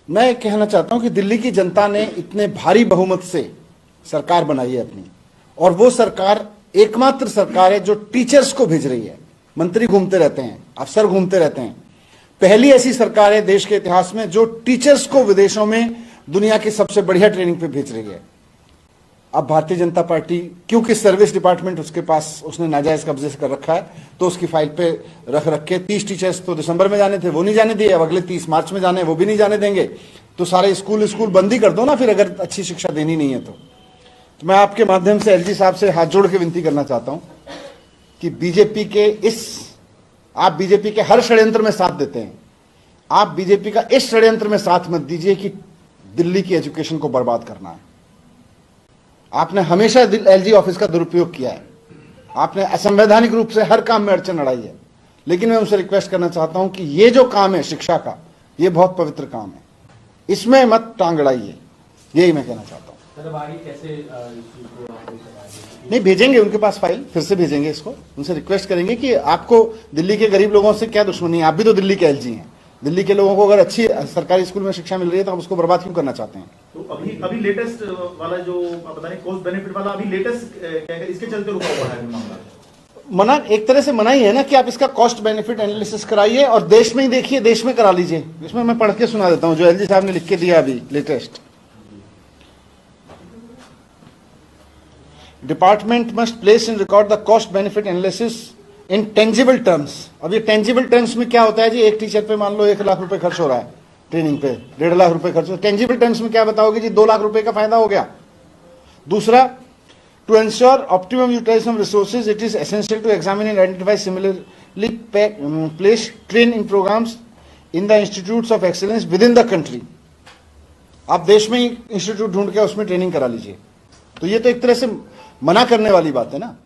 मैं कहना चाहता हूं कि दिल्ली की जनता ने इतने भारी बहुमत से सरकार बनाई है अपनी, और वो सरकार एकमात्र सरकार है जो टीचर्स को भेज रही है। मंत्री घूमते रहते हैं, अफसर घूमते रहते हैं। पहली ऐसी सरकार है देश के इतिहास में जो टीचर्स को विदेशों में दुनिया की सबसे बढ़िया ट्रेनिंग पे भेज रही है। अब भारतीय जनता पार्टी, क्योंकि सर्विस डिपार्टमेंट उसके पास उसने नाजायज कब्जे से कर रखा है, तो उसकी फाइल पे रख के 30 टीचर्स तो दिसंबर में जाने थे, वो नहीं जाने दिए। अब अगले 30 मार्च में जाने, वो भी नहीं जाने देंगे। तो सारे स्कूल बंद ही कर दो ना फिर, अगर अच्छी शिक्षा देनी नहीं है तो मैं आपके माध्यम से एलजी साहब से हाथ जोड़ के विनती करना चाहता हूं कि आप बीजेपी के हर षड्यंत्र में साथ देते हैं। आप बीजेपी का इस षड्यंत्र में साथ मत दीजिए कि दिल्ली की एजुकेशन को बर्बाद करना है। आपने हमेशा एलजी ऑफिस का दुरुपयोग किया है। आपने असंवैधानिक रूप से हर काम में अड़चन अड़ाई है। लेकिन मैं उनसे रिक्वेस्ट करना चाहता हूं कि ये जो काम है शिक्षा का, ये बहुत पवित्र काम है, इसमें मत टांग अड़ाइए। यही मैं कहना चाहता हूं। नहीं भेजेंगे उनके पास फाइल, फिर से भेजेंगे इसको। उनसे रिक्वेस्ट करेंगे कि आपको दिल्ली के गरीब लोगों से क्या दुश्मनी है? आप भी तो दिल्ली के एलजी हैं। दिल्ली के लोगों को अगर अच्छी सरकारी स्कूल में शिक्षा मिल रही है तो आप उसको बर्बाद क्यों करना चाहते हैं? तो अभी लेटेस्ट वाला जो पता नहीं कॉस्ट बेनिफिट वाला अभी लेटेस्ट क्या है, इसके चलते रुका हुआ है मामला। मना एक तरह से मना ही है ना कि आप इसका कॉस्ट बेनिफिट एनालिसिस कराइए और देश में ही देखिए, देश में करा लीजिए। इसमें मैं पढ़ के सुना देता हूं जो एलजी साहब ने लिख के दिया अभी latest. Department must place in record the cost benefit analysis in tangible terms. अब ये टेंजिबल टर्म्स में क्या होता है जी? एक टीचर पे मान लो 1 लाख रुपए खर्च हो रहा है, ट्रेनिंग पे 1.5 लाख रुपए खर्च हो। टेंजिबल टर्म्स में क्या बताओगे जी? 2 लाख रुपए का फायदा हो गया। दूसरा, to ensure optimum utilization of resources it is essential to examine and identify similarly place train in programs in the institutes of excellence within the country. आप देश में ही इंस्टीट्यूट ढूंढ के उसमें ट्रेनिंग करा लीजिए। तो ये तो एक तरह से मना करने वाली बात है ना।